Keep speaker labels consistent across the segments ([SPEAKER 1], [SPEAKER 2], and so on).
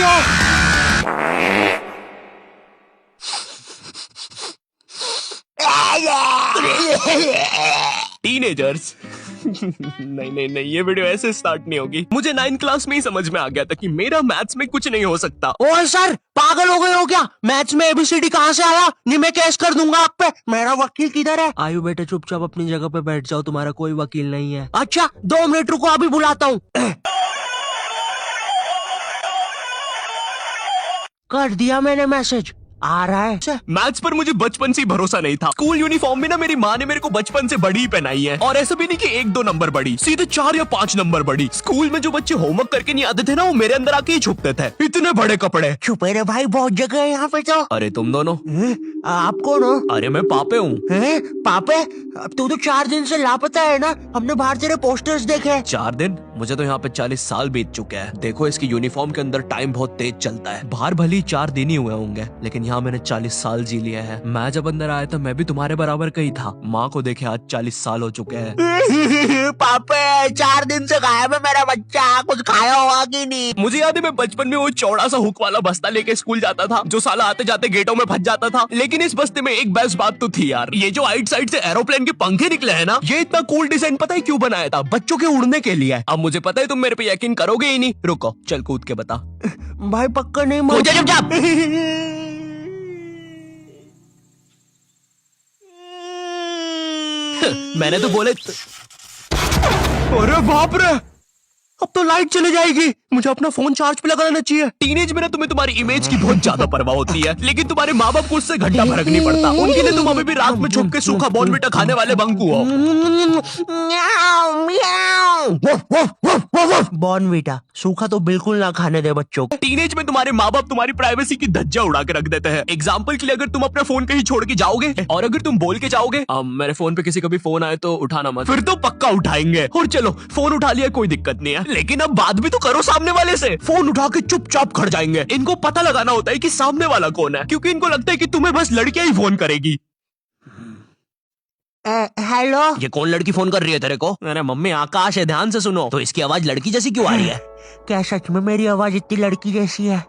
[SPEAKER 1] बच्चों।
[SPEAKER 2] टीनेजर्स। नहीं नहीं नहीं, ये वीडियो ऐसे स्टार्ट नहीं होगी। मुझे 9th क्लास में ही समझ में आ गया था कि मेरा मैथ्स में कुछ नहीं हो सकता।
[SPEAKER 1] ओए सर, पागल हो गए हो क्या? मैथ्स में एबीसीडी कहाँ से आया? नहीं, मैं केस कर दूंगा आप पे। मेरा वकील किधर है?
[SPEAKER 3] आयु बेटे चुपचाप अपनी जगह पे बैठ जाओ, तुम्हारा कोई वकील नहीं है।
[SPEAKER 1] अच्छा 2 मिनट रुको, अभी बुलाता हूँ। कर दिया मैंने मैसेज, आ रहा है।
[SPEAKER 2] मैथ्स पर मुझे बचपन से ही भरोसा नहीं था। स्कूल यूनिफॉर्म में ना मेरी माँ ने मेरे को बचपन से बड़ी ही पहनाई है, और ऐसा भी नहीं कि 1-2 नंबर बड़ी, सीधे 4 या 5 नंबर बड़ी। स्कूल में जो बच्चे होमवर्क करके नहीं आते थे ना, वो मेरे अंदर आके ही छुपते थे। इतने बड़े कपड़े।
[SPEAKER 1] छुपे रे भाई, बहुत जगह है यहाँ पे तो।
[SPEAKER 2] अरे तुम दोनों?
[SPEAKER 1] आप कौन हो?
[SPEAKER 2] अरे मैं पापे हूँ।
[SPEAKER 1] पापे? अब तू तो 4 दिन से लापता है ना, हमने बाहर तेरे पोस्टर्स देखे।
[SPEAKER 2] 4 दिन? मुझे तो यहाँ पे 40 साल बीत चुके हैं। देखो इसकी यूनिफॉर्म के अंदर टाइम बहुत तेज चलता है। बाहर भले ही 4 दिन ही हुए होंगे, लेकिन यहाँ मैंने 40 साल जी लिए हैं। मैं जब अंदर आया था मैं भी तुम्हारे बराबर का ही था। माँ को देखे आज 40 साल हो चुके हैं।
[SPEAKER 1] पापे 4 दिन से गायब है मेरा बच्चा, कुछ खाया होगा कि नहीं?
[SPEAKER 2] मुझे याद है मैं बचपन में वो चौड़ा सा हुक वाला बस्ता लेके स्कूल जाता था, जो साला आते जाते गेटों में फंस जाता था। लेकिन इस बस्ते में एक बेस्ट बात तो थी यार, ये जो आइट साइड से एरोप्लेन के पंखे निकले हैं ना, ये इतना कूल डिजाइन पता है क्यों बनाया था? बच्चों के उड़ने के लिए। अब मुझे पता है तुम मेरे पे यकीन करोगे ही नहीं। रुको, चल कूद के बता।
[SPEAKER 1] भाई पक्का नहीं
[SPEAKER 2] मुझे चुपचाप। मैंने तो बोले। अरे बाप रे, अब तो लाइट चली जाएगी। मुझे अपना फोन चार्ज पे लगाना चाहिए। टीनेज में ना तुम्हें तुम्हारी इमेज की बहुत ज्यादा परवाह होती है, लेकिन तुम्हारे माँ बाप को उससे घंटा फर्क नहीं पड़ता। उनके लिए तुम अभी भी रात में छुप के सूखा बॉर्नविटा खाने वाले बंकू हो।
[SPEAKER 1] बॉर्नविटा सूखा तो बिल्कुल ना खाने दे बच्चों को।
[SPEAKER 2] टीनेज में तुम्हारे माँ बाप तुम्हारी प्राइवेसी की धज्जियां उड़ा के रख देते हैं। एग्जाम्पल के लिए, अगर तुम अपना फोन कहीं छोड़ के जाओगे और अगर तुम बोल के जाओगे मेरे फोन पे किसी का भी फोन आए तो उठाना मत, फिर तो पक्का उठाएंगे। और चलो फोन उठा लिया, कोई दिक्कत नहीं है, लेकिन अब बात भी तो करो सामने वाले से। फोन उठा के चुपचाप खड़ जाएंगे। इनको पता लगाना होता है कि सामने वाला कौन है, क्योंकि इनको लगता है कि तुम्हें बस लड़कियां ही फोन करेगी।
[SPEAKER 1] हेलो,
[SPEAKER 2] ये कौन लड़की फोन कर रही है तेरे को? अरे मम्मी आकाश है, ध्यान से सुनो। तो इसकी आवाज लड़की जैसी क्यों आ रही है?
[SPEAKER 1] क्या सच में मेरी आवाज इतनी लड़की जैसी है?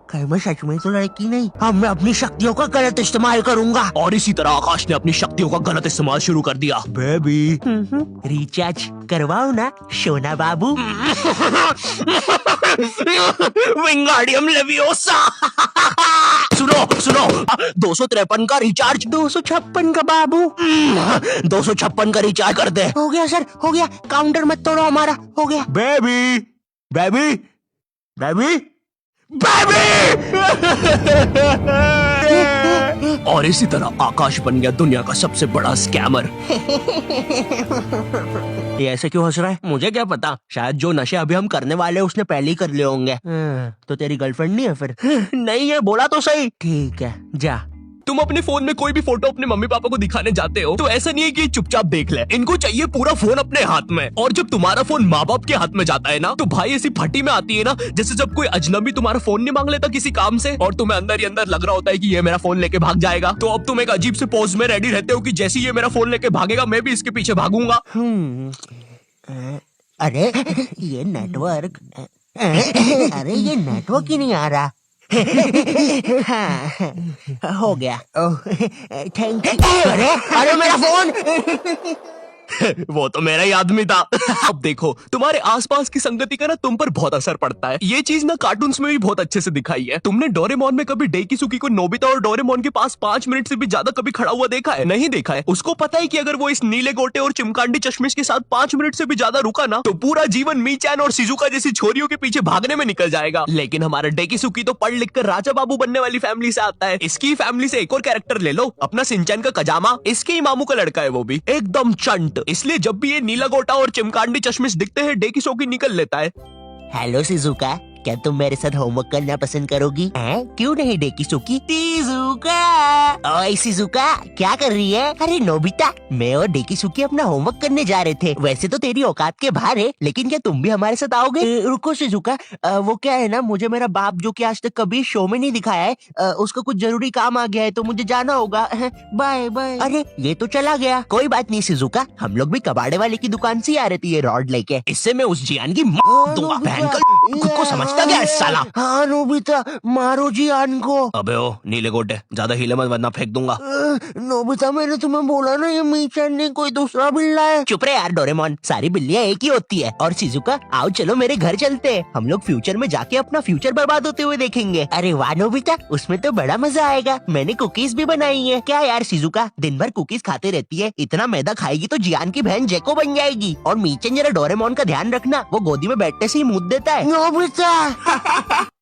[SPEAKER 1] कहीं मैं सच में तो लड़की नहीं? अब मैं अपनी शक्तियों का गलत इस्तेमाल करूंगा।
[SPEAKER 2] और इसी तरह आकाश ने अपनी शक्तियों का गलत इस्तेमाल शुरू कर दिया।
[SPEAKER 1] बेबी रिचार्ज करवाओ ना सोना बाबू।
[SPEAKER 2] विंगाडियम लेवियोसा। सुनो सुनो, 253 का रिचार्ज।
[SPEAKER 1] 256 का बाबू।
[SPEAKER 2] 256 का रिचार्ज कर दे।
[SPEAKER 1] हो गया सर, हो गया। काउंटर मत तोड़ो हमारा, हो गया।
[SPEAKER 2] बेबी बेबी बेबी और इसी तरह आकाश बन गया दुनिया का सबसे बड़ा स्कैमर।
[SPEAKER 1] ये ऐसे क्यों हंस रहा है?
[SPEAKER 2] मुझे क्या पता, शायद जो नशे अभी हम करने वाले उसने पहले ही कर लिए होंगे।
[SPEAKER 1] तो तेरी गर्लफ्रेंड नहीं है फिर?
[SPEAKER 2] नहीं है, बोला तो सही।
[SPEAKER 1] ठीक है जा।
[SPEAKER 2] तुम अपने फोन में कोई भी फोटो अपने मम्मी पापा को दिखाने जाते हो तो ऐसा नहीं है कि चुपचाप देख ले, इनको चाहिए पूरा फोन अपने हाथ में। और जब तुम्हारा फोन माँ बाप के हाथ में जाता है ना, तो भाई ऐसी फटी में आती है ना, जैसे जब कोई अजनबी तुम्हारा फोन नहीं मांग लेता किसी काम से, और तुम्हें अंदर ही अंदर लग रहा होता है कि ये मेरा फोन लेके भाग जाएगा। तो अब तुम एक अजीब से पोज में रेडी रहते हो कि जैसे ये मेरा फोन लेके भागेगा मैं भी इसके पीछे भागूंगा।
[SPEAKER 1] अरे ये नेटवर्क, अरे ये नेटवर्क ही नहीं आ रहा। हाँ, हो गया। Thank you. अरे मेरा फोन।
[SPEAKER 2] वो तो मेरा ही आदमी था। अब देखो तुम्हारे आसपास की संगति का ना तुम पर बहुत असर पड़ता है। ये चीज ना कार्टून्स में भी बहुत अच्छे से दिखाई है। तुमने डोरेमोन में कभी डेकिसुकी को नोबिता और डोरेमोन के पास 5 मिनट से भी ज्यादा कभी खड़ा हुआ देखा है? नहीं देखा है। उसको पता है कि अगर वो इस नीले गोटे और चिमकांडी चश्मिश के साथ 5 मिनट से भी ज्यादा रुका ना, तो पूरा जीवन मीचान और शिजुका जैसी छोरियों के पीछे भागने में निकल जाएगा। लेकिन हमारा डेकिसुकी तो पढ़ लिख कर राजा बाबू बनने वाली फैमिली से आता है। इसकी फैमिली से एक और कैरेक्टर ले लो, अपना सिंचैन का कजामा। इसके ही मामू का लड़का है, वो भी एकदम चंट। इसलिए जब भी ये नीला गोटा और चिमकांडी चश्मिश दिखते हैं, डेकिसुकी निकल लेता है।
[SPEAKER 1] हेलो शिजुका, क्या तुम मेरे साथ होमवर्क करना पसंद करोगी? क्यों नहीं डेकिसुकी? ओए शिजुका, क्या कर रही है? अरे नोबिता, मैं और डेकिसुकी अपना होमवर्क करने जा रहे थे। वैसे तो तेरी औकात के बाहर है, लेकिन क्या तुम भी हमारे साथ आओगे? रुको शिजुका, वो क्या है ना, मुझे मेरा बाप जो कि आज तक कभी शो में नहीं दिखाया है, उसका कुछ जरूरी काम आ गया है तो मुझे जाना होगा। Bye bye. अरे ये तो चला गया। कोई बात नहीं शिजुका, हम लोग भी कबाड़े वाले की दुकान से ही आ रहे थे ये रॉड लेके।
[SPEAKER 2] इससे मैं उस जियान की दूंगा। खुद को समझता समझता क्या है साला?
[SPEAKER 1] हाँ नोबिता, मारो जी आन को।
[SPEAKER 2] अबे ओ नीले गोटे, ज्यादा हिले मत वरना फेंक दूंगा।
[SPEAKER 1] नोबिता मैंने तुम्हें बोला ना ये मीचन ने कोई दूसरा बिल्ला है। चुप रहे यार डोरेमोन, सारी बिल्लियाँ एक ही होती है। और शिजुका आओ चलो मेरे घर चलते हैं, हम लोग फ्यूचर में जाके अपना फ्यूचर बर्बाद होते हुए देखेंगे। अरे वाह नोबिता, उसमें तो बड़ा मजा आएगा। मैंने कुकीज भी बनाई है। क्या यार शिजुका दिन भर कुकीज खाते रहती है, इतना मैदा खाएगी तो जियान की बहन जेको बन जाएगी। और मीचन जरा डोरेमोन का ध्यान रखना, वो गोदी में बैठने से ही मुंह देता है। नोबिता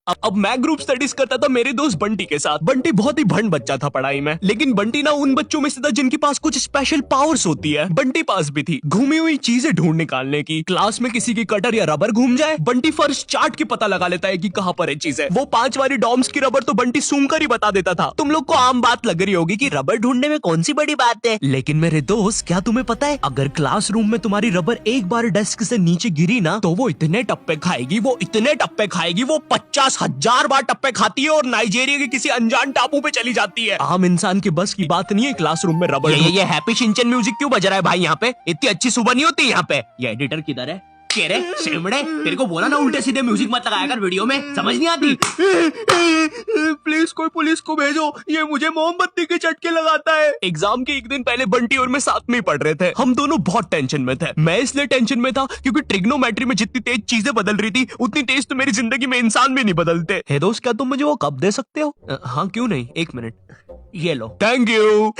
[SPEAKER 2] अब मैं ग्रुप स्टडीज करता था मेरे दोस्त बंटी के साथ। बंटी बहुत ही भंड बच्चा था पढ़ाई में, लेकिन बंटी ना उन बच्चों में से था जिनके पास कुछ स्पेशल पावर्स होती है। बंटी पास भी थी घूमी हुई चीजें ढूंढ निकालने की। क्लास में किसी की कटर या रबर घूम जाए, बंटी फर्स्ट चार्ट की पता लगा लेता है कि कहाँ पर है चीजें। वो 5 वाली डॉम्स की रबर तो बंटी सूंघ कर ही बता देता था। तुम लोग को आम बात लग रही होगी कि
[SPEAKER 1] रबर ढूंढने में कौन सी बड़ी बात है,
[SPEAKER 2] लेकिन मेरे दोस्त क्या तुम्हें पता है, अगर क्लासरूम में तुम्हारी रबर एक बार डेस्क से नीचे गिरी ना तो वो इतने टप्पे खाएगी, वो इतने टप्पे खाएगी, वो 50,000 बार टप्पे खाती है और नाइजीरिया के किसी अनजान टापू पे चली जाती है। आम इंसान के बस की बात नहीं है क्लासरूम में रबर। ये हैप्पी शिनचैन म्यूजिक क्यों बज रहा है भाई यहाँ पे? इतनी अच्छी सुबह नहीं होती यहाँ पे। ये एडिटर किधर है? कह रहे सेमड़े, तेरे को बोला ना उल्टे सीधे म्यूजिक मत लगाया कर वीडियो में, समझ नहीं आती। प्लीज कोई पुलिस को भेजो, ये मुझे मोमबत्ती के चटके लगाता है। एग्जाम के एक दिन पहले बंटी और मैं साथ में ही पढ़ रहे थे। हम दोनों बहुत टेंशन में थे। मैं इसलिए टेंशन में था क्योंकि ट्रिग्नोमेट्री में जितनी तेज चीजें बदल रही थी उतनी तेज तो मेरी जिंदगी में इंसान भी नहीं बदलते। हे दोस्त, क्या तुम मुझे वो कप दे सकते हो? हाँ क्यों नहीं, 1 मिनट, ये लो। Thank you.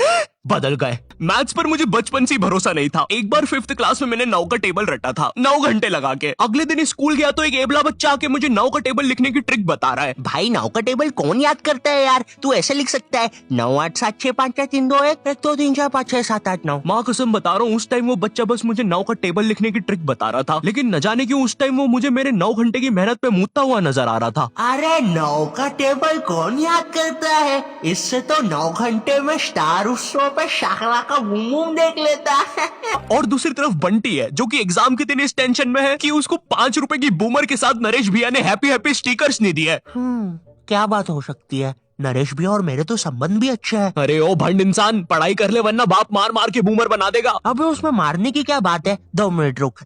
[SPEAKER 2] बदल गए। मैथ्स पर मुझे बचपन से ही भरोसा नहीं था। एक बार 5th क्लास में मैंने 9 का टेबल रटा था, 9 घंटे लगा के। अगले दिन स्कूल गया तो एक एबला बच्चा आके मुझे 9 का टेबल लिखने की ट्रिक बता रहा है।
[SPEAKER 1] भाई 9 का टेबल कौन याद करता है यार, तू ऐसे लिख सकता है 9 8 7 6 5 4 3 2 1 1 2 3 4 5 6 7 8 9।
[SPEAKER 2] माँ कसम बता रहा हूँ, उस टाइम वो बच्चा बस मुझे 9 का टेबल लिखने की ट्रिक बता रहा था, लेकिन न जाने क्यों उस टाइम वो मुझे मेरे 9 घंटे की मेहनत पे मूतता हुआ नजर आ रहा था।
[SPEAKER 1] अरे 9 का टेबल कौन याद करता है, इससे तो 9 घंटे में स्टार उत्सव पे शाकरा का बूम बूम देख लेता है।
[SPEAKER 2] और दूसरी तरफ बंटी है जो कि एग्जाम के दिन इस टेंशन में है कि उसको 5 रुपए की बूमर के साथ नरेश भैया ने हैप्पी हैप्पी स्टिकर्स नहीं दिए।
[SPEAKER 1] क्या बात हो सकती है, नरेश भैया और मेरे तो संबंध भी अच्छे हैं।
[SPEAKER 2] अरे ओ भंड इंसान, पढ़ाई कर ले वरना बाप मार मार के बूमर बना देगा।
[SPEAKER 1] अबे उसमें मारने की क्या बात है, 2 मिनट रुक।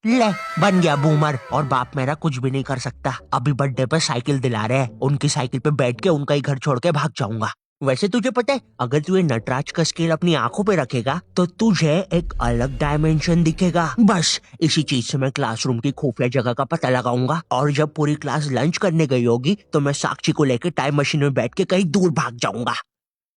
[SPEAKER 1] ले बन गया बूमर, और बाप मेरा कुछ भी नहीं कर सकता। अभी बर्थडे पे साइकिल दिला रहे हैं, उनकी साइकिल पे बैठ के उनका ही घर छोड़ के भाग जाऊंगा। वैसे तुझे पता है, अगर तू ये नटराज का स्केल अपनी आंखों पे रखेगा तो तुझे एक अलग डायमेंशन दिखेगा। बस इसी चीज से मैं क्लासरूम की खुफिया जगह का पता लगाऊंगा, और जब पूरी क्लास लंच करने गई होगी तो मैं साक्षी को लेकर टाइम मशीन में बैठ के कहीं दूर भाग जाऊंगा।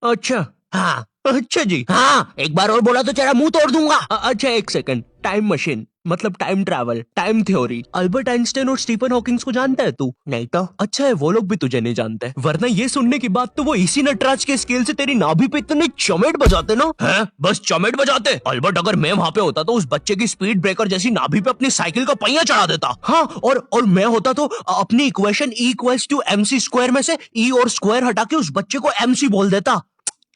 [SPEAKER 2] अच्छा
[SPEAKER 1] हाँ
[SPEAKER 2] अच्छा जी,
[SPEAKER 1] हाँ, एक बार और बोला तो तेरा मुंह तोड़ दूंगा।
[SPEAKER 2] अच्छा 1 सेकंड, टाइम मशीन मतलब time travel, time theory, Albert Einstein और स्टीफन हॉकिंग्स को जानता है तू?
[SPEAKER 1] नहीं तो।
[SPEAKER 2] अच्छा है वो लोग भी तुझे नहीं जानते, वरना ये सुनने के बाद तो वो इसी नटराज के स्केल से तेरी नाभि पे इतने चमेट बजाते ना। हैं? बस चमेट बजाते? अल्बर्ट अगर मैं वहाँ पे होता तो उस बच्चे की स्पीड ब्रेकर जैसी नाभि पे अपनी साइकिल का पहिया चढ़ा देता। हाँ, और मैं होता तो अपनी इक्वेशन E=mc² में से E और स्क्वायर हटा के उस बच्चे को MC बोल देता।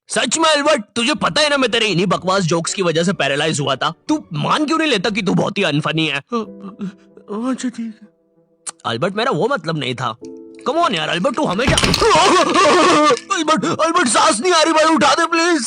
[SPEAKER 2] सच में अल्बर्ट, तुझे पता है ना मैं तेरे इन्हीं बकवास जोक्स की वजह से पैरालाइज हुआ था। तू मान क्यों नहीं लेता कि तू बहुत ही अनफनी है? अच्छा ठीक है अल्बर्ट, मेरा वो मतलब नहीं था। कम ऑन यार अल्बर्ट, तू हमेशा अल्बर्ट सांस नहीं आ रही भाई, उठा दे प्लीज।